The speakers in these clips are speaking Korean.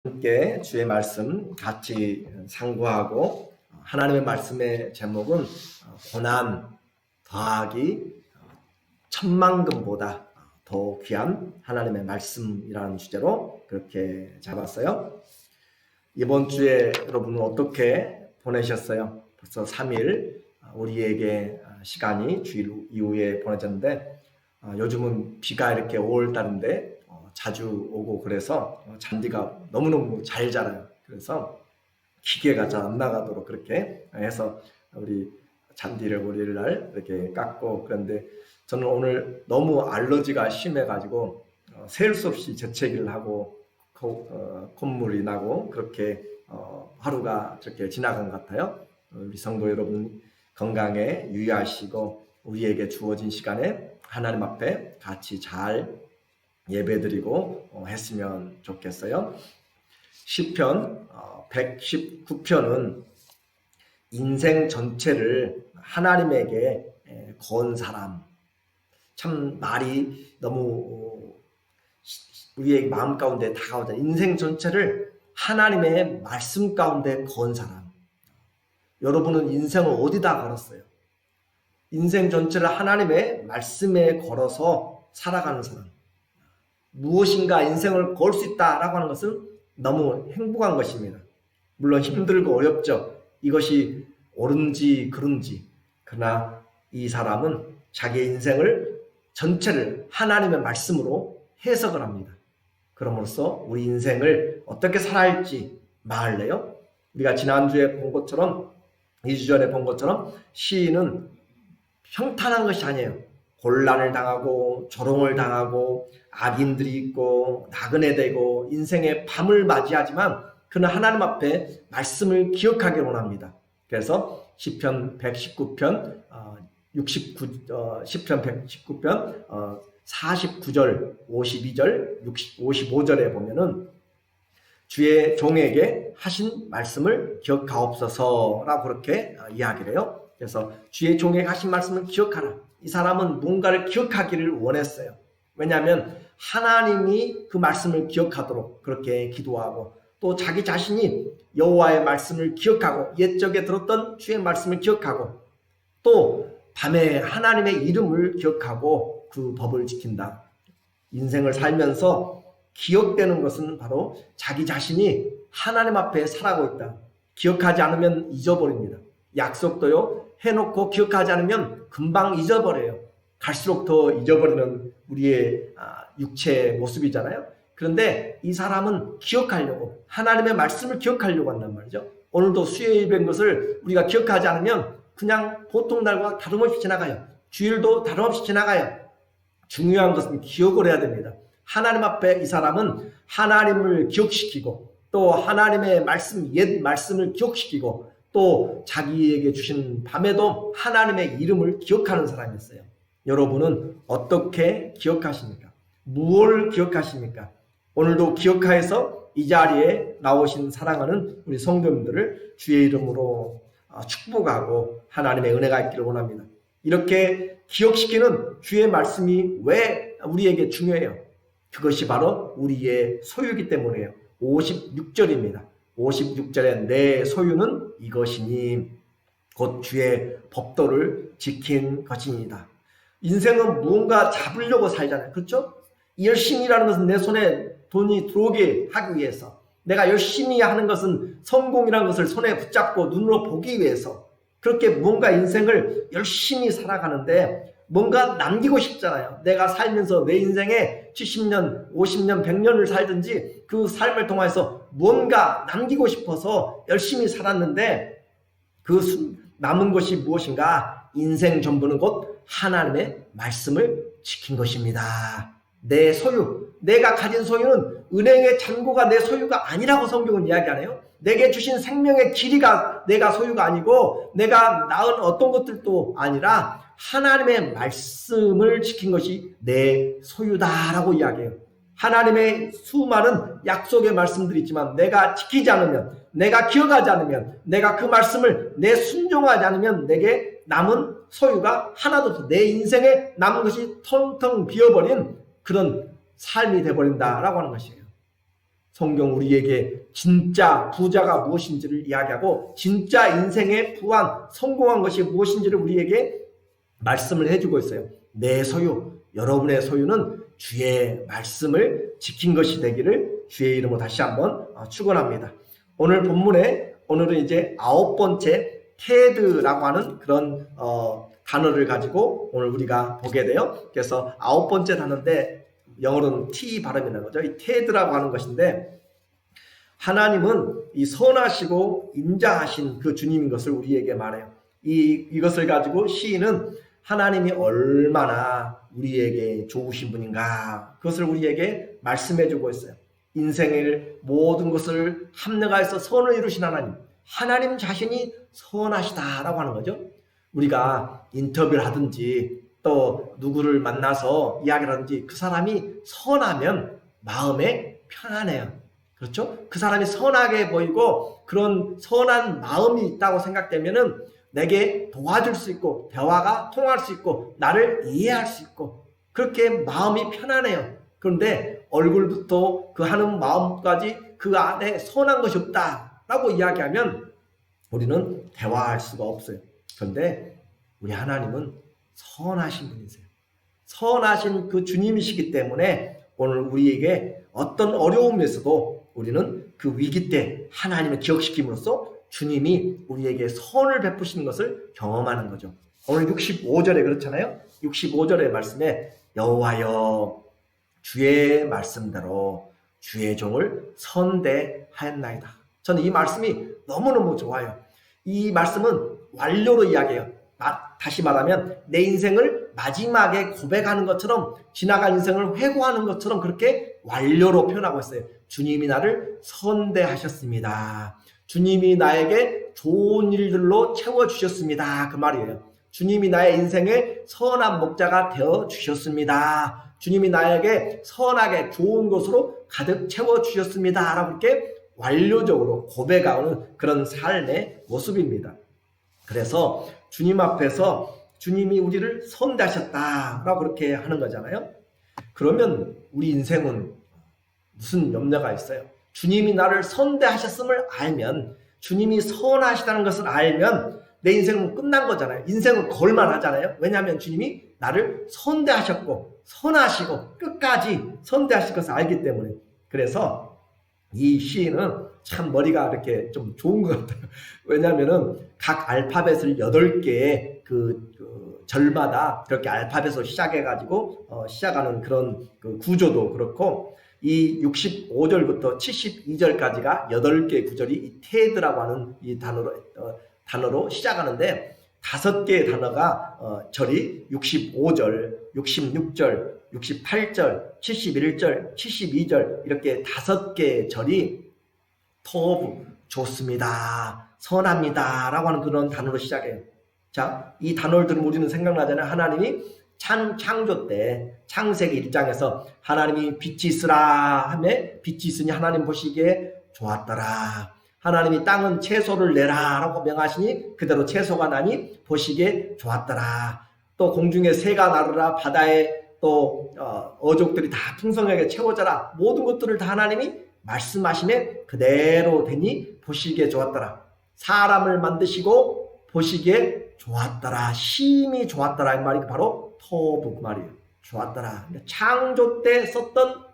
함께 주의 말씀 같이 상고하고, 하나님의 말씀의 제목은 고난 더하기 천만금보다 더 귀한 하나님의 말씀이라는 주제로 그렇게 잡았어요. 이번 주에 여러분은 어떻게 보내셨어요? 벌써 3일 우리에게 시간이 주일 이후에 보내졌는데, 요즘은 비가 이렇게 5월달인데 자주 오고 그래서 잔디가 너무너무 잘 자라요. 그래서 기계가 잘 안 나가도록 그렇게 해서 우리 잔디를 월요일날 이렇게 깎고, 그런데 저는 오늘 너무 알러지가 심해가지고 셀 수 없이 재채기를 하고 콧물이 나고 그렇게 하루가 저렇게 지나간 것 같아요. 우리 성도 여러분 건강에 유의하시고 우리에게 주어진 시간에 하나님 앞에 같이 잘 예배드리고 했으면 좋겠어요. 시편 119편은 인생 전체를 하나님에게 건 사람, 참 말이 너무 우리의 마음 가운데 다가오자. 인생 전체를 하나님의 말씀 가운데 건 사람. 여러분은 인생을 어디다 걸었어요? 인생 전체를 하나님의 말씀에 걸어서 살아가는 사람. 무엇인가 인생을 걸 수 있다라고 하는 것은 너무 행복한 것입니다. 물론 힘들고 어렵죠. 이것이 옳은지 그른지. 그러나 이 사람은 자기의 인생을 전체를 하나님의 말씀으로 해석을 합니다. 그럼으로써 우리 인생을 어떻게 살아야 할지 말래요. 우리가 지난주에 본 것처럼, 2주 전에 본 것처럼 시인은 평탄한 것이 아니에요. 곤란을 당하고 조롱을 당하고 악인들이 있고 나그네 되고 인생의 밤을 맞이하지만 그는 하나님 앞에 말씀을 기억하기를 원합니다. 그래서 시편 119편 49편 52절 55절에 보면은 주의 종에게 하신 말씀을 기억하옵소서라고 그렇게 이야기를 해요. 그래서 주의 종에게 하신 말씀을 기억하라. 이 사람은 뭔가를 기억하기를 원했어요. 왜냐하면 하나님이 그 말씀을 기억하도록 그렇게 기도하고, 또 자기 자신이 여호와의 말씀을 기억하고 옛적에 들었던 주의 말씀을 기억하고, 또 밤에 하나님의 이름을 기억하고 그 법을 지킨다. 인생을 살면서 기억되는 것은 바로 자기 자신이 하나님 앞에 살아가고 있다. 기억하지 않으면 잊어버립니다. 약속도요, 해놓고 기억하지 않으면 금방 잊어버려요. 갈수록 더 잊어버리는 우리의 육체의 모습이잖아요. 그런데 이 사람은 기억하려고, 하나님의 말씀을 기억하려고 한단 말이죠. 오늘도 수요 예배인 것을 우리가 기억하지 않으면 그냥 보통 날과 다름없이 지나가요. 주일도 다름없이 지나가요. 중요한 것은 기억을 해야 됩니다. 하나님 앞에 이 사람은 하나님을 기억시키고, 또 하나님의 말씀, 옛 말씀을 기억시키고, 또 자기에게 주신 밤에도 하나님의 이름을 기억하는 사람이었어요. 여러분은 어떻게 기억하십니까? 무엇을 기억하십니까? 오늘도 기억하여서 이 자리에 나오신 사랑하는 우리 성도님들을 주의 이름으로 축복하고 하나님의 은혜가 있기를 원합니다. 이렇게 기억시키는 주의 말씀이 왜 우리에게 중요해요? 그것이 바로 우리의 소유이기 때문이에요. 56절입니다. 56절에 내 소유는 이것이니 곧 주의 법도를 지킨 것이니이다. 인생은 무언가 잡으려고 살잖아요. 그렇죠? 열심히라는 것은 내 손에 돈이 들어오게 하기 위해서, 내가 열심히 하는 것은 성공이라는 것을 손에 붙잡고 눈으로 보기 위해서, 그렇게 뭔가 인생을 열심히 살아가는데 뭔가 남기고 싶잖아요. 내가 살면서 내 인생에 70년, 50년, 100년을 살든지 그 삶을 통해서 뭔가 남기고 싶어서 열심히 살았는데 그 남은 것이 무엇인가? 인생 전부는 곧 하나님의 말씀을 지킨 것입니다. 내 소유, 내가 가진 소유는 은행의 잔고가 내 소유가 아니라고 성경은 이야기하네요. 내게 주신 생명의 길이가 내가 소유가 아니고, 내가 낳은 어떤 것들도 아니라 하나님의 말씀을 지킨 것이 내 소유다라고 이야기해요. 하나님의 수많은 약속의 말씀들이 있지만 내가 지키지 않으면, 내가 기억하지 않으면, 내가 그 말씀을 내 순종하지 않으면 내게 남은 소유가 하나도 없어. 내 인생에 남은 것이 텅텅 비어버린 그런 삶이 되어버린다라고 하는 것이에요. 성경 우리에게 진짜 부자가 무엇인지를 이야기하고 진짜 인생의 부한 성공한 것이 무엇인지를 우리에게 말씀을 해주고 있어요. 내 소유, 여러분의 소유는 주의 말씀을 지킨 것이 되기를 주의 이름으로 다시 한번 축원합니다. 오늘 본문에 오늘은 이제 9번째 테드라고 하는 그런 단어를 가지고 오늘 우리가 보게 돼요. 그래서 9번째 단어인데 영어로는 T 발음이 나는 거죠. 이 테드라고 하는 것인데 하나님은 이 선하시고 인자하신 그 주님인 것을 우리에게 말해요. 이것을 가지고 시인은 하나님이 얼마나 우리에게 좋으신 분인가 그것을 우리에게 말씀해 주고 있어요. 인생의 모든 것을 합력하여서 선을 이루신 하나님 자신이 선하시다라고 하는 거죠. 우리가 인터뷰를 하든지 또 누구를 만나서 이야기를 하든지 그 사람이 선하면 마음에 편안해요. 그렇죠? 그 사람이 선하게 보이고 그런 선한 마음이 있다고 생각되면은 내게 도와줄 수 있고 대화가 통할 수 있고 나를 이해할 수 있고 그렇게 마음이 편안해요. 그런데 얼굴부터 그 하는 마음까지 그 안에 선한 것이 없다라고 이야기하면 우리는 대화할 수가 없어요. 그런데 우리 하나님은 선하신 분이세요. 선하신 그 주님이시기 때문에 오늘 우리에게 어떤 어려움에서도 우리는 그 위기 때 하나님을 기억시킴으로써 주님이 우리에게 선을 베푸시는 것을 경험하는 거죠. 오늘 65절에 그렇잖아요. 65절의 말씀에 여호와여 주의 말씀대로 주의 종을 선대하였나이다. 저는 이 말씀이 너무너무 좋아요. 이 말씀은 완료로 이야기해요. 다시 말하면 내 인생을 마지막에 고백하는 것처럼 지나간 인생을 회고하는 것처럼 그렇게 완료로 표현하고 있어요. 주님이 나를 선대하셨습니다. 주님이 나에게 좋은 일들로 채워주셨습니다. 그 말이에요. 주님이 나의 인생의 선한 목자가 되어주셨습니다. 주님이 나에게 선하게 좋은 것으로 가득 채워주셨습니다. 라고 이렇게 완료적으로 고백하는 그런 삶의 모습입니다. 그래서 주님 앞에서 주님이 우리를 선대하셨다라고 그렇게 하는 거잖아요. 그러면 우리 인생은 무슨 염려가 있어요? 주님이 나를 선대하셨음을 알면 주님이 선하시다는 것을 알면 내 인생은 끝난 거잖아요. 인생은 걸만하잖아요. 왜냐하면 주님이 나를 선대하셨고 선하시고 끝까지 선대하실 것을 알기 때문에. 그래서 이 시인은 참 머리가 이렇게 좀 좋은 것 같아요. 왜냐하면은 각 알파벳을 8개의 그 절마다 그렇게 알파벳으로 시작해가지고 시작하는 그런 그 구조도 그렇고 이 65절부터 72절까지가 8개의 구절이 이 테드라고 하는 이 단어로 시작하는데 5개의 단어가 절이 65절, 66절, 68절, 71절, 72절 이렇게 5개의 절이 토브, 좋습니다, 선합니다 라고 하는 그런 단어로 시작해요. 자, 이 단어를 들으면 우리는 생각나잖아요. 하나님이 창조 때 창세기 1장에서 하나님이 빛이 있으라 하매 빛이 있으니 하나님 보시기에 좋았더라. 하나님이 땅은 채소를 내라 라고 명하시니 그대로 채소가 나니 보시기에 좋았더라. 또 공중에 새가 나르라. 바다에 또 어족들이 다 풍성하게 채워져라. 모든 것들을 다 하나님이 말씀하시면 그대로 되니 보시기에 좋았더라. 사람을 만드시고 보시기에 좋았더라. 심히 좋았더라. 이 말이 바로 토브 말이에요. 좋았더라. 창조 때 썼던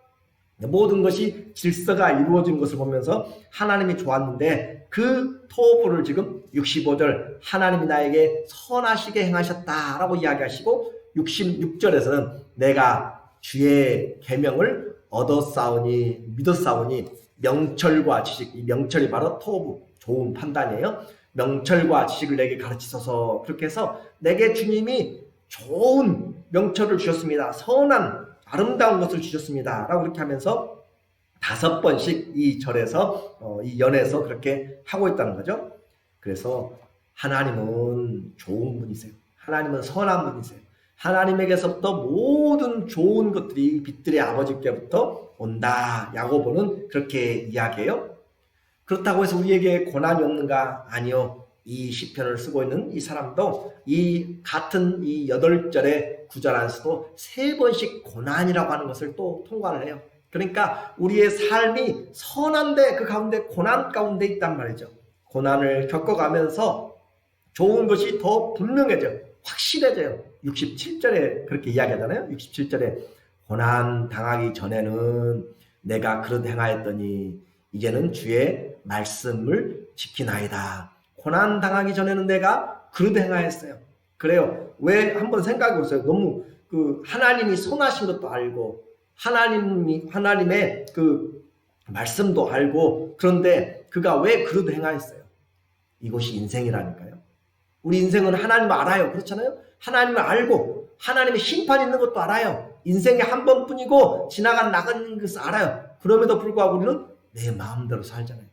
모든 것이 질서가 이루어진 것을 보면서 하나님이 좋았는데 그 토브를 지금 65절 하나님이 나에게 선하시게 행하셨다라고 이야기하시고 66절에서는 내가 주의 계명을 얻었사오니 믿었사오니 명철과 지식, 이 명철이 바로 토브, 좋은 판단이에요. 명철과 지식을 내게 가르치소서. 그렇게 해서 내게 주님이 좋은 명철을 주셨습니다. 선한 아름다운 것을 주셨습니다 라고 그렇게 하면서 5번씩 이 절에서 이 연에서 그렇게 하고 있다는 거죠. 그래서 하나님은 좋은 분이세요. 하나님은 선한 분이세요. 하나님에게서부터 모든 좋은 것들이 빛들의 아버지께부터 온다. 야고보는 그렇게 이야기해요. 그렇다고 해서 우리에게 고난이 없는가? 아니요. 이 시편을 쓰고 있는 이 사람도 이 같은 이 8절의 구절 안에서도 3번씩 고난이라고 하는 것을 또 통과를 해요. 그러니까 우리의 삶이 선한데 그 가운데 고난 가운데 있단 말이죠. 고난을 겪어가면서 좋은 것이 더 분명해져 확실해져요. 67절에 그렇게 이야기하잖아요. 67절에 고난 당하기 전에는 내가 그릇 행하였더니 이제는 주의 말씀을 지키나이다. 고난 당하기 전에는 내가 그릇 행하였어요. 그래요. 왜 한번 생각해 보세요. 너무 하나님이 선하신 것도 알고 하나님의 그 말씀도 알고 그런데 그가 왜 그릇 행하였어요? 이것이 인생이라니까요. 우리 인생은 하나님을 알아요. 그렇잖아요. 하나님을 알고 하나님의 심판이 있는 것도 알아요. 인생에 한 번뿐이고 나가는 것을 알아요. 그럼에도 불구하고 우리는 내 마음대로 살잖아요.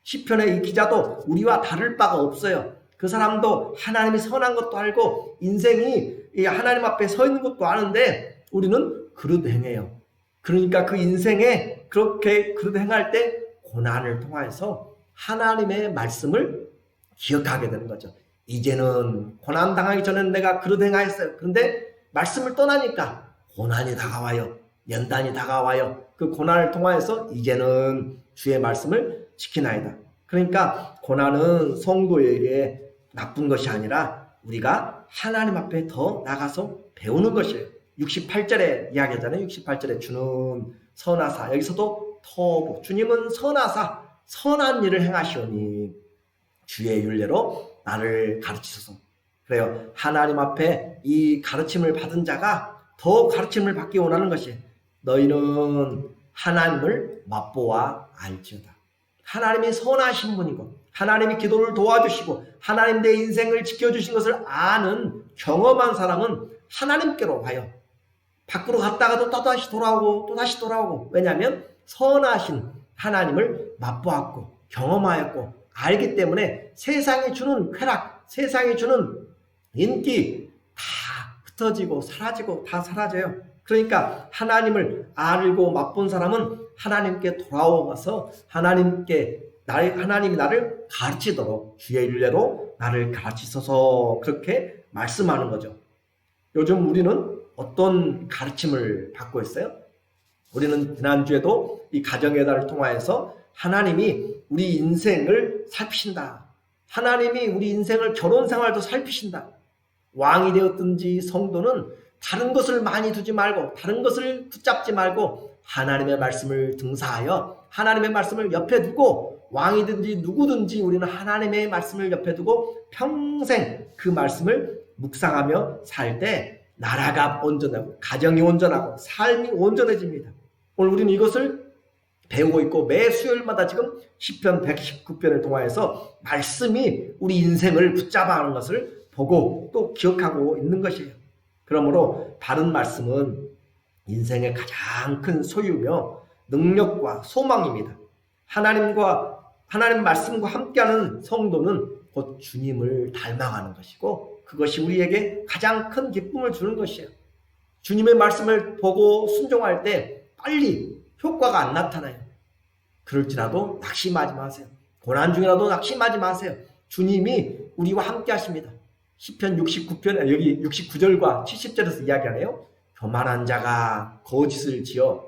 시편의 이 기자도 우리와 다를 바가 없어요. 그 사람도 하나님이 선한 것도 알고 인생이 하나님 앞에 서 있는 것도 아는데 우리는 그릇 행해요. 그러니까 그 인생에 그렇게 그릇 행할 때 고난을 통해서 하나님의 말씀을 기억하게 되는 거죠. 이제는 고난 당하기 전에는 내가 그릇 행하였어요. 그런데 말씀을 떠나니까 고난이 다가와요. 연단이 다가와요. 그 고난을 통하여서 이제는 주의 말씀을 지키나이다. 그러니까 고난은 성도에게 나쁜 것이 아니라 우리가 하나님 앞에 더 나가서 배우는 것이에요. 68절에 이야기하잖아요. 68절에 주는 선하사. 여기서도 터보. 주님은 선하사 선한 일을 행하시오니 주의 율례로 나를 가르치소서. 그래요. 하나님 앞에 이 가르침을 받은 자가 더 가르침을 받기 원하는 것이 너희는 하나님을 맛보아 알지어다. 하나님이 선하신 분이고 하나님이 기도를 도와주시고 하나님 내 인생을 지켜주신 것을 아는 경험한 사람은 하나님께로 와요. 밖으로 갔다가도 또다시 돌아오고 왜냐하면 선하신 하나님을 맛보았고 경험하였고 알기 때문에 세상이 주는 쾌락, 세상이 주는 인기 다 흩어지고 사라지고 다 사라져요. 그러니까 하나님을 알고 맛본 사람은 하나님께 돌아와서 하나님이 나를 가르치도록 주의 율례로 나를 가르치소서 그렇게 말씀하는 거죠. 요즘 우리는 어떤 가르침을 받고 있어요? 우리는 지난주에도 이 가정의 달을 통하여서 하나님이 우리 인생을 살피신다. 하나님이 우리 인생을 결혼 생활도 살피신다. 왕이 되었든지 성도는 다른 것을 많이 두지 말고 다른 것을 붙잡지 말고 하나님의 말씀을 등사하여 하나님의 말씀을 옆에 두고 왕이든지 누구든지 우리는 하나님의 말씀을 옆에 두고 평생 그 말씀을 묵상하며 살 때 나라가 온전하고 가정이 온전하고 삶이 온전해집니다. 오늘 우리는 이것을 배우고 있고 매 수요일마다 지금 시편 119편을 통하여서 말씀이 우리 인생을 붙잡아 하는 것을 보고 또 기억하고 있는 것이에요. 그러므로 바른 말씀은 인생의 가장 큰 소유며 능력과 소망입니다. 하나님 말씀과 함께하는 성도는 곧 주님을 닮아가는 것이고 그것이 우리에게 가장 큰 기쁨을 주는 것이에요. 주님의 말씀을 보고 순종할 때 빨리 효과가 안 나타나요. 그럴지라도 낙심하지 마세요. 고난 중이라도 낙심하지 마세요. 주님이 우리와 함께 하십니다. 시편 69편 여기 69절과 70절에서 이야기하네요. 교만한 자가 거짓을 지어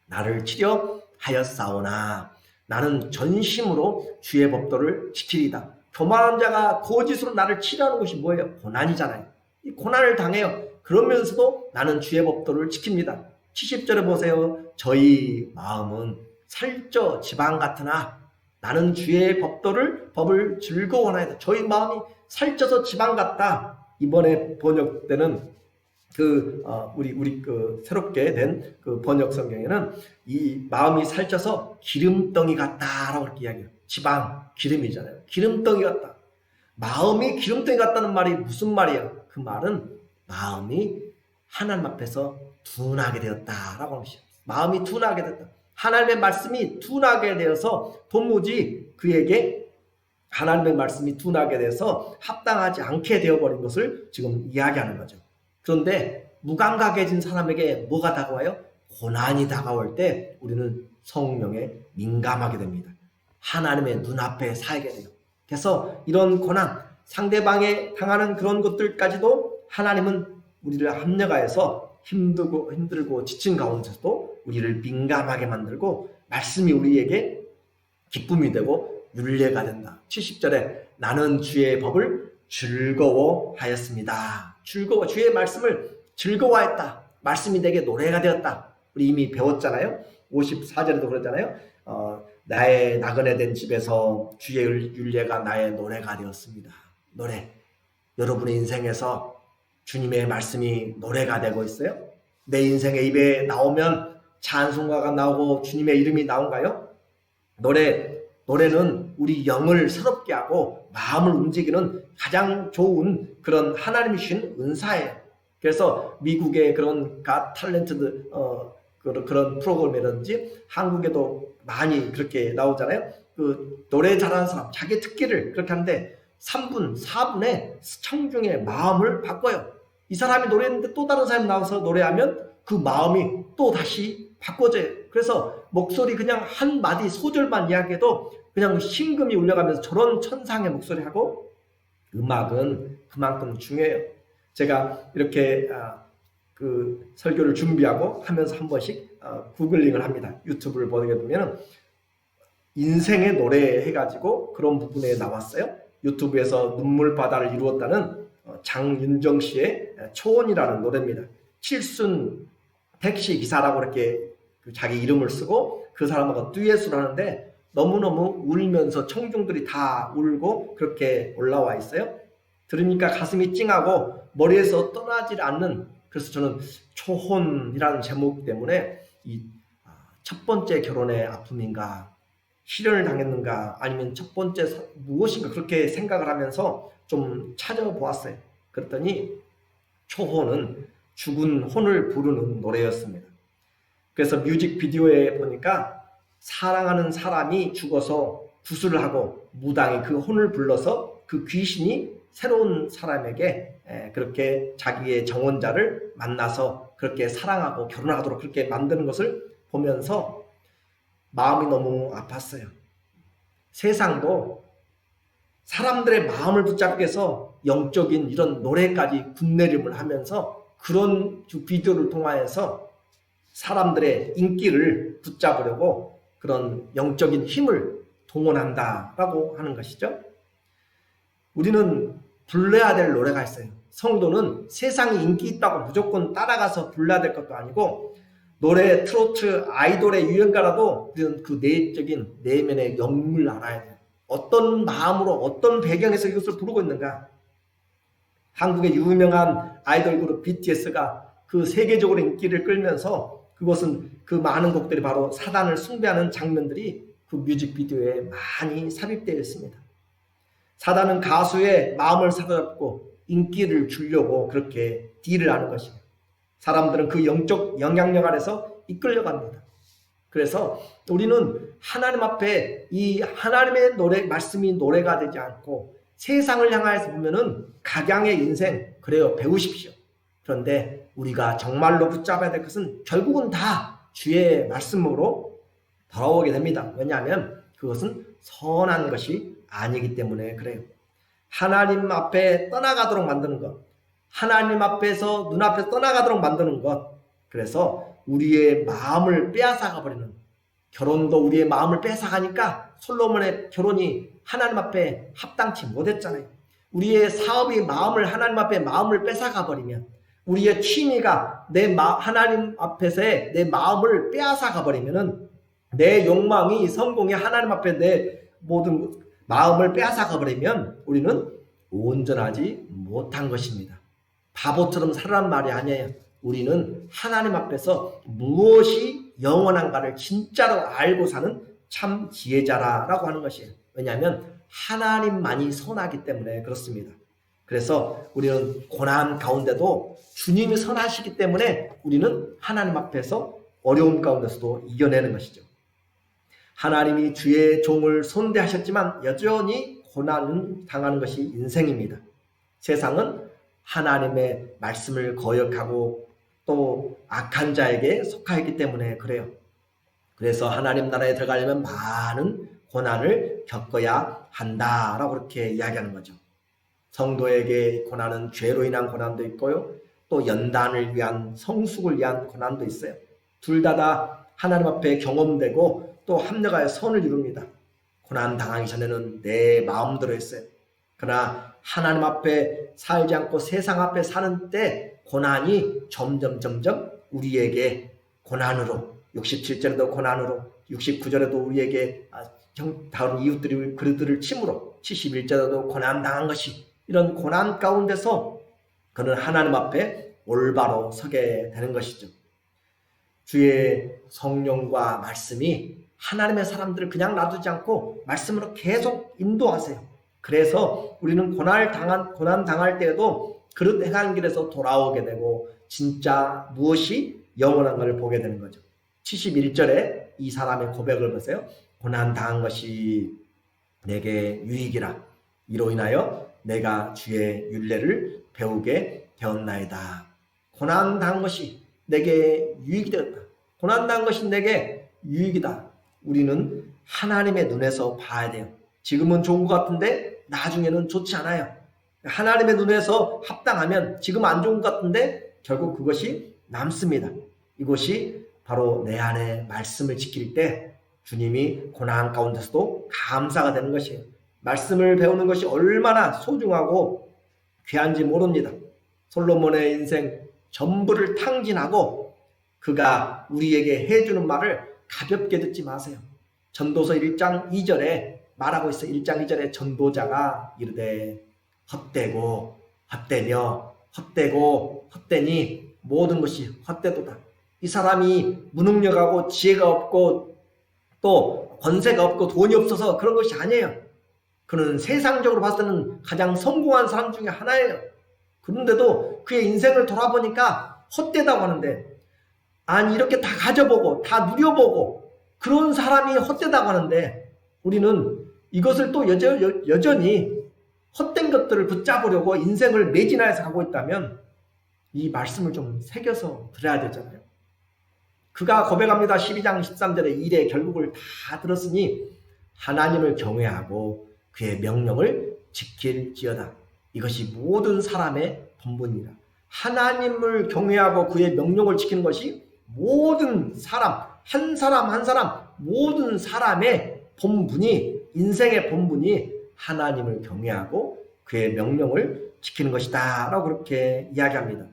나를 치려 하였사오나 나는 전심으로 주의 법도를 지키리다. 교만한 자가 거짓으로 나를 치려하는 것이 뭐예요? 고난이잖아요. 이 고난을 당해요. 그러면서도 나는 주의 법도를 지킵니다. 70절에 보세요. 저희 마음은 살쪄 지방 같으나 나는 주의 법을 즐거워하나이다. 저희 마음이 살쪄서 지방 같다. 이번에 번역되는 우리 새롭게 된 그 번역 성경에는 이 마음이 살쪄서 기름덩이 같다라고 그렇게 이야기해요. 지방, 기름이잖아요. 기름덩이 같다. 마음이 기름덩이 같다는 말이 무슨 말이야? 그 말은 마음이 하나님 앞에서 둔하게 되었다라고 하는 것이죠. 마음이 둔하게 됐다. 하나님의 말씀이 둔하게 되어서 도무지 그에게 하나님의 말씀이 둔하게 돼서 합당하지 않게 되어버린 것을 지금 이야기하는 거죠. 그런데 무감각해진 사람에게 뭐가 다가와요? 고난이 다가올 때 우리는 성령에 민감하게 됩니다. 하나님의 눈앞에 살게 돼요. 그래서 이런 고난, 상대방에 당하는 그런 것들까지도 하나님은 우리를 합력하여서 힘들고 지친 가운데서도 우리를 민감하게 만들고 말씀이 우리에게 기쁨이 되고 윤례가 된다. 70절에 나는 주의 법을 즐거워하였습니다. 주의 말씀을 즐거워했다. 말씀이 내게 노래가 되었다. 우리 이미 배웠잖아요. 54절에도 그러잖아요. 나의 나그네 된 집에서 주의 윤례가 나의 노래가 되었습니다. 노래. 여러분의 인생에서 주님의 말씀이 노래가 되고 있어요? 내 인생의 입에 나오면 찬송가가 나오고 주님의 이름이 나온가요? 노래는 우리 영을 새롭게 하고 마음을 움직이는 가장 좋은 그런 하나님이 주신 은사예요. 그래서 미국의 그런 갓 탤런트 그런 프로그램이라든지 한국에도 많이 그렇게 나오잖아요. 그 노래 잘하는 사람 자기 특기를 그렇게 하는데 3분, 4분에 청중의 마음을 바꿔요. 이 사람이 노래했는데 또 다른 사람이 나와서 노래하면 그 마음이 또 다시 바꿔져요. 그래서 목소리 그냥 한 마디 소절만 이야기해도 그냥 심금이 울려가면서 저런 천상의 목소리하고 음악은 그만큼 중요해요. 제가 이렇게 그 설교를 준비하고 하면서 한 번씩 구글링을 합니다. 유튜브를 보게 되면 인생의 노래 해가지고 그런 부분에 나왔어요. 유튜브에서 눈물바다를 이루었다는 장윤정 씨의 초원이라는 노래입니다. 칠순 택시 기사라고 이렇게 자기 이름을 쓰고 그 사람하고 듀엣을 하는데 너무너무 울면서 청중들이 다 울고 그렇게 올라와 있어요. 들으니까 가슴이 찡하고 머리에서 떠나질 않는, 그래서 저는 초혼이라는 제목 때문에 이 첫 번째 결혼의 아픔인가, 실현을 당했는가, 아니면 첫 번째 무엇인가 그렇게 생각을 하면서 좀 찾아보았어요. 그랬더니 초혼은 죽은 혼을 부르는 노래였습니다. 그래서 뮤직비디오에 보니까 사랑하는 사람이 죽어서 구슬을 하고 무당이 그 혼을 불러서 그 귀신이 새로운 사람에게 그렇게 자기의 정혼자를 만나서 그렇게 사랑하고 결혼하도록 그렇게 만드는 것을 보면서 마음이 너무 아팠어요. 세상도 사람들의 마음을 붙잡기 위해서 영적인 이런 노래까지 군내림을 하면서 그런 비디오를 통하여서 사람들의 인기를 붙잡으려고 그런 영적인 힘을 동원한다라고 하는 것이죠. 우리는 불러야 될 노래가 있어요. 성도는 세상에 인기 있다고 무조건 따라가서 불러야 될 것도 아니고, 노래, 트로트, 아이돌의 유행가라도 그 내적인 내면의 영을 알아야 돼요. 어떤 마음으로 어떤 배경에서 이것을 부르고 있는가. 한국의 유명한 아이돌 그룹 BTS가 그 세계적으로 인기를 끌면서 그것은 그 많은 곡들이 바로 사단을 숭배하는 장면들이 그 뮤직비디오에 많이 삽입되어 있습니다. 사단은 가수의 마음을 사로잡고 인기를 주려고 그렇게 딜을 하는 것입니다. 사람들은 그 영적 영향력 아래서 이끌려갑니다. 그래서 우리는 하나님 앞에 이 하나님의 노래, 말씀이 노래가 되지 않고 세상을 향하여서 보면은 각양의 인생, 그래요, 배우십시오. 그런데 우리가 정말로 붙잡아야 될 것은 결국은 다 주의 말씀으로 돌아오게 됩니다. 왜냐하면 그것은 선한 것이 아니기 때문에 그래요. 하나님 앞에 떠나가도록 만드는 것, 하나님 앞에서 눈앞에서 떠나가도록 만드는 것, 그래서 우리의 마음을 빼앗아가 버리는, 결혼도 우리의 마음을 빼앗아가니까 솔로몬의 결혼이 하나님 앞에 합당치 못했잖아요. 우리의 사업이 하나님 앞에 마음을 뺏어가 버리면, 우리의 취미가 하나님 앞에서의 내 마음을 빼앗아가 버리면은, 내 욕망이 성공이 하나님 앞에 내 모든 마음을 빼앗아가 버리면 우리는 온전하지 못한 것입니다. 바보처럼 살라는 말이 아니에요. 우리는 하나님 앞에서 무엇이 영원한가를 진짜로 알고 사는 참 지혜자라고 하는 것이에요. 왜냐하면 하나님만이 선하기 때문에 그렇습니다. 그래서 우리는 고난 가운데도 주님이 선하시기 때문에 우리는 하나님 앞에서 어려움 가운데서도 이겨내는 것이죠. 하나님이 주의 종을 손대하셨지만 여전히 고난을 당하는 것이 인생입니다. 세상은 하나님의 말씀을 거역하고 또 악한 자에게 속하였기 때문에 그래요. 그래서 하나님 나라에 들어가려면 많은 고난을 겪어야 한다라고 그렇게 이야기하는 거죠. 성도에게 고난은 죄로 인한 고난도 있고요, 또 연단을 위한 성숙을 위한 고난도 있어요. 둘 다 하나님 앞에 경험되고 또 합력하여 선을 이룹니다. 고난 당하기 전에는 내 마음대로 했어요. 그러나 하나님 앞에 살지 않고 세상 앞에 사는 때 고난이 점점 우리에게 고난으로, 67절에도 고난으로, 69절에도 우리에게 다른 이웃들이 그들을 침으로, 71절에도 고난 당한 것이, 이런 고난 가운데서 그는 하나님 앞에 올바로 서게 되는 것이죠. 주의 성령과 말씀이 하나님의 사람들을 그냥 놔두지 않고 말씀으로 계속 인도하세요. 그래서 우리는 고난 당할 때에도 그릇 행한 길에서 돌아오게 되고 진짜 무엇이 영원한 것을 보게 되는 거죠. 71절에 이 사람의 고백을 보세요. 고난 당한 것이 내게 유익이라. 이로 인하여 내가 주의 율례를 배우게 되었나이다. 고난 당한 것이 내게 유익이 되었다. 고난 당한 것이 내게 유익이다. 우리는 하나님의 눈에서 봐야 돼요. 지금은 좋은 것 같은데 나중에는 좋지 않아요. 하나님의 눈에서 합당하면 지금 안 좋은 것 같은데 결국 그것이 남습니다. 이것이 바로 내 안에 말씀을 지킬 때 주님이 고난 가운데서도 감사가 되는 것이에요. 말씀을 배우는 것이 얼마나 소중하고 귀한지 모릅니다. 솔로몬의 인생 전부를 탕진하고 그가 우리에게 해주는 말을 가볍게 듣지 마세요. 전도서 1장 2절에 말하고 있어요. 1장 2절에 전도자가 이르되 헛되고 헛되며 헛되고 헛되니 모든 것이 헛되도다. 이 사람이 무능력하고 지혜가 없고 또 권세가 없고 돈이 없어서 그런 것이 아니에요. 그는 세상적으로 봤을 때는 가장 성공한 사람 중에 하나예요. 그런데도 그의 인생을 돌아보니까 헛되다고 하는데, 아니 이렇게 다 가져보고 다 누려보고 그런 사람이 헛되다고 하는데 우리는 이것을 또 여전히 헛된 것들을 붙잡으려고 인생을 매진하여서 가고 있다면 이 말씀을 좀 새겨서 들어야 되잖아요. 그가 고백합니다. 12장 13절에 이래 결국을 다 들었으니 하나님을 경외하고 그의 명령을 지킬지어다. 이것이 모든 사람의 본분이라. 하나님을 경외하고 그의 명령을 지키는 것이 모든 사람, 한 사람 모든 사람의 본분이, 인생의 본분이 하나님을 경외하고 그의 명령을 지키는 것이다 라고 그렇게 이야기합니다.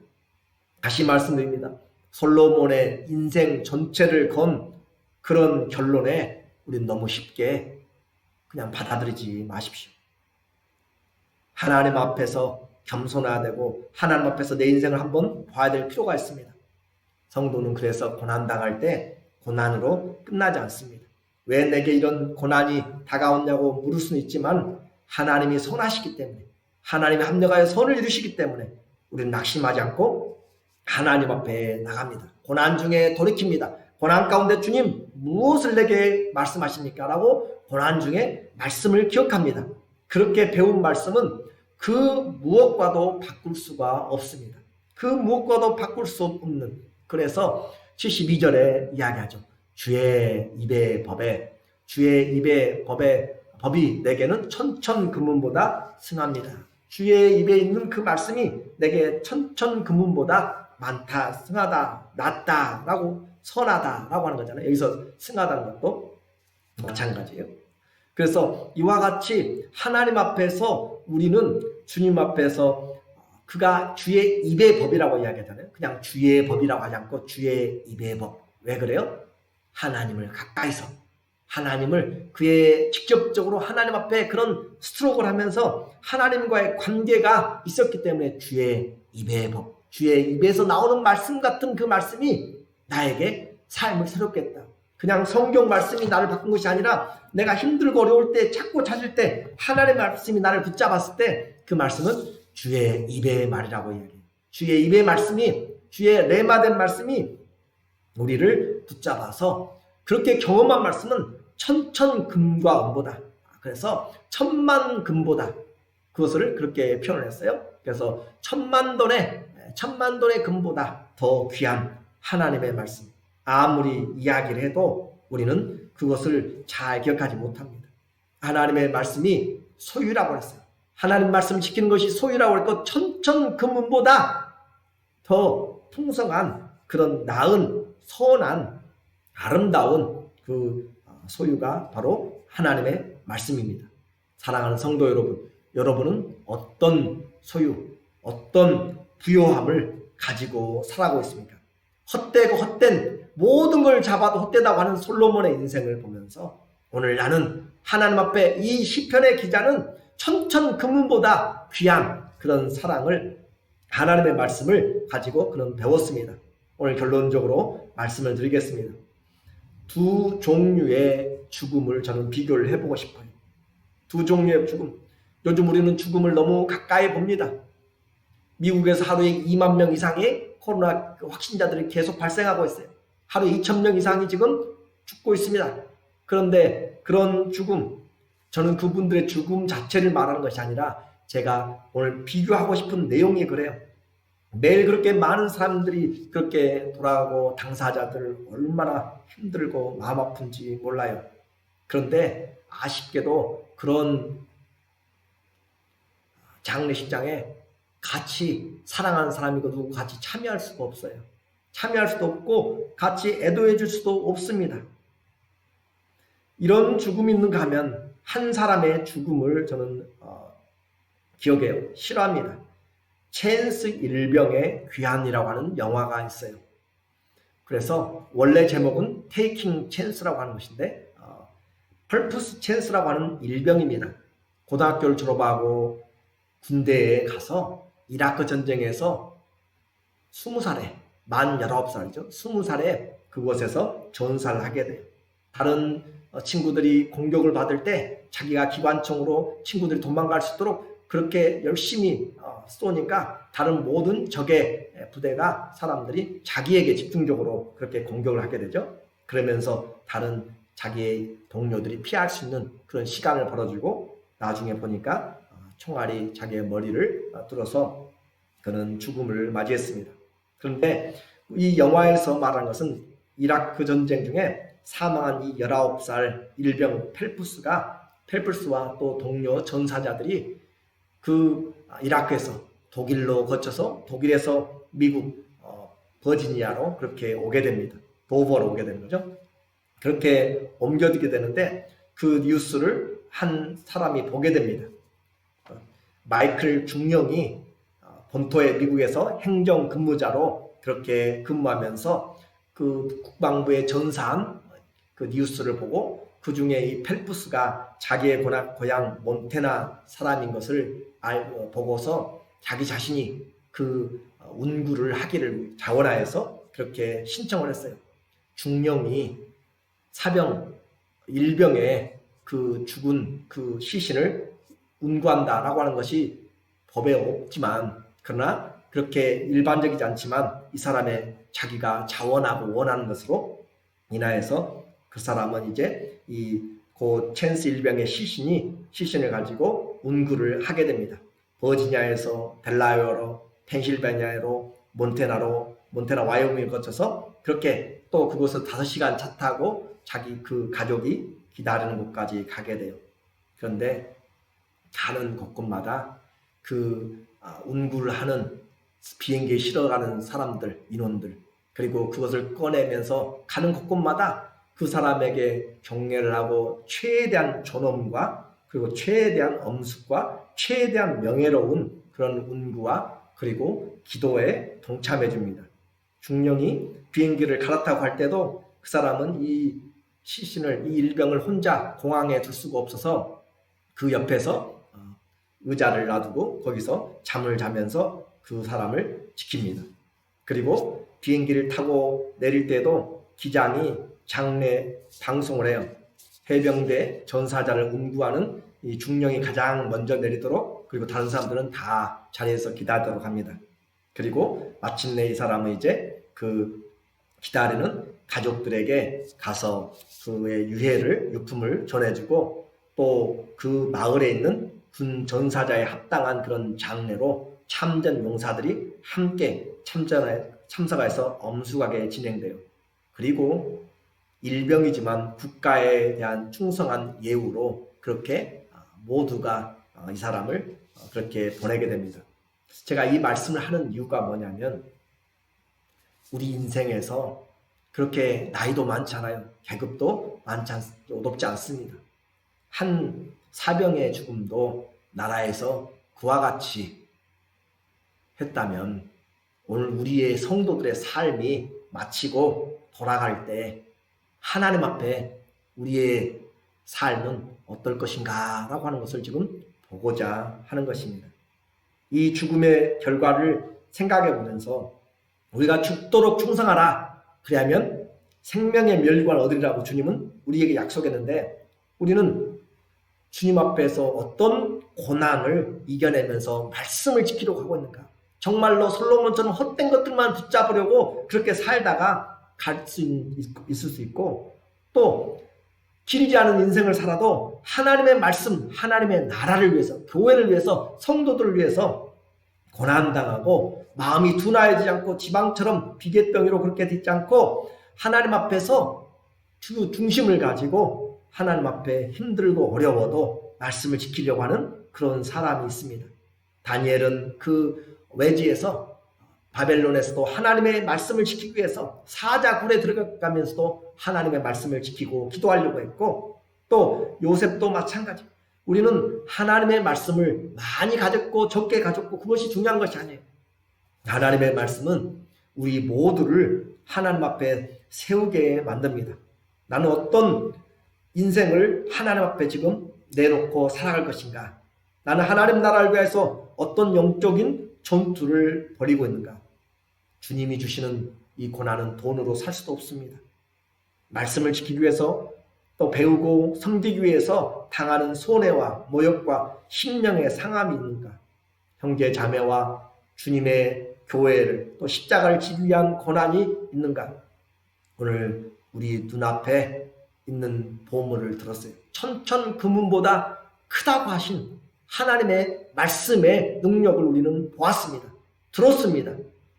다시 말씀드립니다. 솔로몬의 인생 전체를 건 그런 결론에 우리는 너무 쉽게 그냥 받아들이지 마십시오. 하나님 앞에서 겸손해야 되고 하나님 앞에서 내 인생을 한번 봐야 될 필요가 있습니다. 성도는 그래서 고난당할 때 고난으로 끝나지 않습니다. 왜 내게 이런 고난이 다가왔냐고 물을 수는 있지만 하나님이 선하시기 때문에, 하나님이 합력하여 선을 이루시기 때문에 우리는 낙심하지 않고 하나님 앞에 나갑니다. 고난 중에 돌이킵니다. 고난 가운데 주님 무엇을 내게 말씀하십니까? 라고 고난 중에 말씀을 기억합니다. 그렇게 배운 말씀은 그 무엇과도 바꿀 수가 없습니다. 그 무엇과도 바꿀 수 없는, 그래서 72절에 이야기하죠. 주의 입의 법이 내게는 천천금문보다 승합니다. 주의 입에 있는 그 말씀이 내게 천천금문보다 많다, 승하다, 낫다 라고, 선하다 라고 하는 거잖아요. 여기서 승하다는 것도 마찬가지예요. 그래서 이와 같이 하나님 앞에서 우리는 주님 앞에서 그가 주의 입의 법이라고 이야기하잖아요. 그냥 주의 법이라고 하지 않고 주의 입의 법. 왜 그래요? 하나님을 가까이서, 하나님을 그의 직접적으로 하나님 앞에 그런 스트로크를 하면서 하나님과의 관계가 있었기 때문에 주의 입의 법, 주의 입에서 나오는 말씀 같은 그 말씀이 나에게 삶을 새롭게 했다. 그냥 성경 말씀이 나를 바꾼 것이 아니라 내가 힘들고 어려울 때, 찾고 찾을 때 하나님의 말씀이 나를 붙잡았을 때 그 말씀은 주의 입의 말이라고 이야기해요. 주의 입의 말씀이, 주의 레마된 말씀이 우리를 붙잡아서, 그렇게 경험한 말씀은 천천금과 은보다, 그래서 천만 금보다, 그것을 그렇게 표현을 했어요. 그래서 천만 돈의 금보다 더 귀한 하나님의 말씀, 아무리 이야기를 해도 우리는 그것을 잘 기억하지 못합니다. 하나님의 말씀이 소유라고 했어요. 하나님 말씀을 지키는 것이 소유라고 했고 천천금문보다 더 풍성한 그런 나은 선한 아름다운 그 소유가 바로 하나님의 말씀입니다. 사랑하는 성도 여러분, 여러분은 어떤 소유, 어떤 부요함을 가지고 살아가고 있습니까? 헛되고 헛된 모든 걸 잡아도 헛되다고 하는 솔로몬의 인생을 보면서 오늘 나는 하나님 앞에 이 시편의 기자는 천천금은보다 귀한 그런 사랑을 하나님의 말씀을 가지고 그는 배웠습니다. 오늘 결론적으로 말씀을 드리겠습니다. 두 종류의 죽음을 저는 비교를 해보고 싶어요. 두 종류의 죽음. 요즘 우리는 죽음을 너무 가까이 봅니다. 미국에서 하루에 2만 명 이상의 코로나 확진자들이 계속 발생하고 있어요. 하루에 2,000명 이상이 지금 죽고 있습니다. 그런데 그런 죽음, 저는 그분들의 죽음 자체를 말하는 것이 아니라 제가 오늘 비교하고 싶은 내용이 그래요. 매일 그렇게 많은 사람들이 그렇게 돌아가고 당사자들 얼마나 힘들고 마음 아픈지 몰라요. 그런데 아쉽게도 그런 장례식장에 같이 사랑하는 사람이고 누구 같이 참여할 수가 없어요. 참여할 수도 없고 같이 애도해 줄 수도 없습니다. 이런 죽음이 있는가 하면 한 사람의 죽음을 저는 기억해요. 싫어합니다. 챈스 일병의 귀환이라고 하는 영화가 있어요. 그래서 원래 제목은 테이킹 찬스라고 하는 것인데 펄프스 찬스라고 하는 일병입니다. 고등학교를 졸업하고 군대에 가서 이라크 전쟁에서 20살에 만 19살이죠. 20살에 그곳에서 전사를 하게 돼요. 다른 친구들이 공격을 받을 때 자기가 기관총으로 친구들이 도망갈 수 있도록 그렇게 열심히 쏘니까 다른 모든 적의 부대가 사람들이 자기에게 집중적으로 그렇게 공격을 하게 되죠. 그러면서 다른 자기의 동료들이 피할 수 있는 그런 시간을 벌어주고 나중에 보니까 총알이 자기의 머리를 뚫어서 그는 죽음을 맞이했습니다. 그런데 이 영화에서 말한 것은 이라크 전쟁 중에 사망한 이 19살 일병 펠프스와 또 동료 전사자들이 그 이라크에서 독일로 거쳐서 독일에서 미국 버지니아로 그렇게 오게 됩니다. 도버로 오게 되는 거죠. 그렇게 옮겨지게 되는데 그 뉴스를 한 사람이 보게 됩니다. 마이클 중령이 본토의 미국에서 행정 근무자로 그렇게 근무하면서 그 국방부에 전사한 그 뉴스를 보고 그 중에 이 펠프스가 자기의 고향 몬테나 사람인 것을 보고서 자기 자신이 그 운구를 하기를 자원하여서 그렇게 신청을 했어요. 중령이 사병 일병의 그 죽은 그 시신을 운구한다라고 하는 것이 법에 없지만 그러나 그렇게 일반적이지 않지만 이 사람의 자기가 자원하고 원하는 것으로 인하여서 그 사람은 이제 그 챈스 일병의 시신을 가지고 운구를 하게 됩니다. 버지니아에서 델라웨어로 펜실베니아로 몬테나 와이오밍을 거쳐서 그렇게 또 그곳에서 5시간 차 타고 자기 그 가족이 기다리는 곳까지 가게 돼요. 그런데 가는 곳곳마다 그 운구를 하는 비행기에 실어가는 사람들, 인원들 그리고 그것을 꺼내면서 가는 곳곳마다 그 사람에게 경례를 하고 최대한 존엄과 그리고 최대한 엄숙과 최대한 명예로운 그런 운구와 그리고 기도에 동참해 줍니다. 중령이 비행기를 갈아타고 할 때도 그 사람은 이 일병을 혼자 공항에 둘 수가 없어서 그 옆에서 의자를 놔두고 거기서 잠을 자면서 그 사람을 지킵니다. 그리고 비행기를 타고 내릴 때도 기장이 장례 방송을 해요. 해병대 전사자를 운구하는 이 중령이 가장 먼저 내리도록 그리고 다른 사람들은 다 자리에서 기다리도록 합니다. 그리고 마침내 이 사람은 이제 그 기다리는 가족들에게 가서 그의 유품을 전해주고 또 그 마을에 있는 군 전사자에 합당한 그런 장례로 참전 용사들이 함께 참석해서 엄숙하게 진행돼요. 그리고 일병이지만 국가에 대한 충성한 예우로 그렇게 모두가 이 사람을 그렇게 보내게 됩니다. 제가 이 말씀을 하는 이유가 뭐냐면 우리 인생에서 그렇게 나이도 많잖아요. 계급도 높지 않습니다. 한 사병의 죽음도 나라에서 그와 같이 했다면 오늘 우리의 성도들의 삶이 마치고 돌아갈 때 하나님 앞에 우리의 삶은 어떨 것인가 라고 하는 것을 지금 보고자 하는 것입니다. 이 죽음의 결과를 생각해 보면서 우리가 죽도록 충성하라, 그리하면 생명의 멸관을 얻으리라고 주님은 우리에게 약속했는데, 우리는 주님 앞에서 어떤 고난을 이겨내면서 말씀을 지키려고 하고 있는가? 정말로 솔로몬처럼 헛된 것들만 붙잡으려고 그렇게 살다가 갈 수 있을 수 있고, 또 길지 않은 인생을 살아도 하나님의 말씀, 하나님의 나라를 위해서, 교회를 위해서, 성도들을 위해서 고난당하고 마음이 둔하여지지 않고 지방처럼 비계덩이로 그렇게 되지 않고 하나님 앞에서 중심을 가지고 하나님 앞에 힘들고 어려워도 말씀을 지키려고 하는 그런 사람이 있습니다. 다니엘은 그 외지에서 바벨론에서도 하나님의 말씀을 지키기 위해서 사자굴에 들어가면서도 하나님의 말씀을 지키고 기도하려고 했고, 또 요셉도 마찬가지. 우리는 하나님의 말씀을 많이 가졌고 적게 가졌고 그것이 중요한 것이 아니에요. 하나님의 말씀은 우리 모두를 하나님 앞에 세우게 만듭니다. 나는 어떤 인생을 하나님 앞에 지금 내놓고 살아갈 것인가? 나는 하나님 나라를 위해서 어떤 영적인 전투를 벌이고 있는가? 주님이 주시는 이 고난은 돈으로 살 수도 없습니다. 말씀을 지키기 위해서, 또 배우고 섬기기 위해서 당하는 손해와 모욕과 심령의 상함이 있는가? 형제 자매와 주님의 교회를, 또 십자가를 지기 위한 고난이 있는가? 오늘 우리 눈앞에 있는 보물을 들었어요. 천천금은보다 크다고 하신 하나님의 말씀의 능력을 우리는 보았습니다. 들었습니다.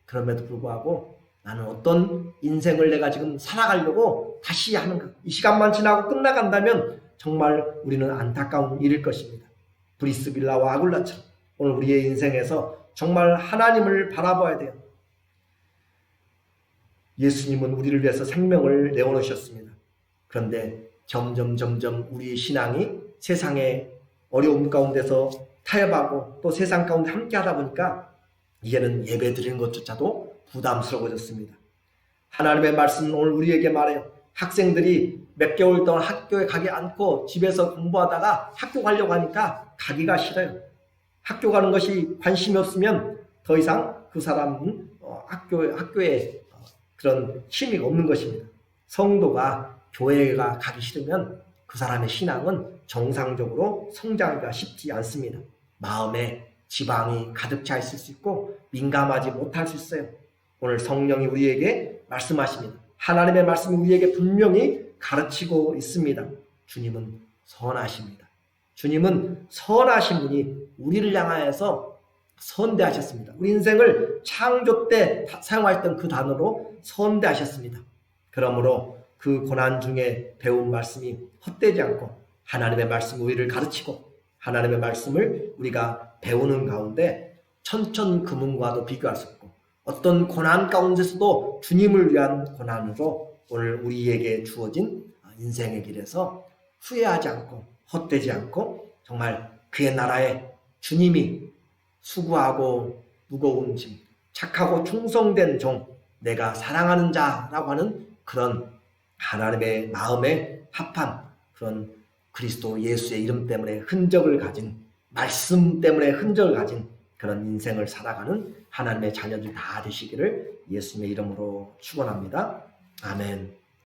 그럼에도 불구하고 나는 어떤 인생을 내가 지금 살아가려고 다시 하는가? 이 시간만 지나고 끝나간다면 정말 우리는 안타까운 일일 것입니다. 브리스빌라와 아굴라처럼 오늘 우리의 인생에서 정말 하나님을 바라봐야 돼요. 예수님은 우리를 위해서 생명을 내어놓으셨습니다. 그런데 점점 우리의 신앙이 세상의 어려움 가운데서 타협하고 또 세상 가운데 함께 하다 보니까 이제는 예배 드리는 것조차도 부담스러워졌습니다. 하나님의 말씀은 오늘 우리에게 말해요. 학생들이 몇 개월 동안 학교에 가지 않고 집에서 공부하다가 학교 가려고 하니까 가기가 싫어요. 학교 가는 것이 관심이 없으면 더 이상 그 사람은 학교에 그런 취미가 없는 것입니다. 성도가 교회가 가기 싫으면 그 사람의 신앙은 정상적으로 성장하기가 쉽지 않습니다. 마음에 지방이 가득 차 있을 수 있고 민감하지 못할 수 있어요. 오늘 성령이 우리에게 말씀하십니다. 하나님의 말씀이 우리에게 분명히 가르치고 있습니다. 주님은 선하십니다. 주님은 선하신 분이 우리를 향하여서 선대하셨습니다. 우리 인생을 창조 때 사용하셨던 그 단어로 선대하셨습니다. 그러므로 그 고난 중에 배운 말씀이 헛되지 않고 하나님의 말씀이 우리를 가르치고 하나님의 말씀을 우리가 배우는 가운데 천천금은과도 비교할 수 없고 어떤 고난 가운데서도 주님을 위한 고난으로 오늘 우리에게 주어진 인생의 길에서 후회하지 않고 헛되지 않고 정말 그의 나라에 주님이 수고하고 무거운 짐, 착하고 충성된 종, 내가 사랑하는 자라고 하는 그런 하나님의 마음에 합한 그런 그리스도 예수의 이름 때문에 흔적을 가진, 말씀 때문에 흔적을 가진 그런 인생을 살아가는 하나님의 자녀들 다 되시기를 예수님의 이름으로 축원합니다. 아멘.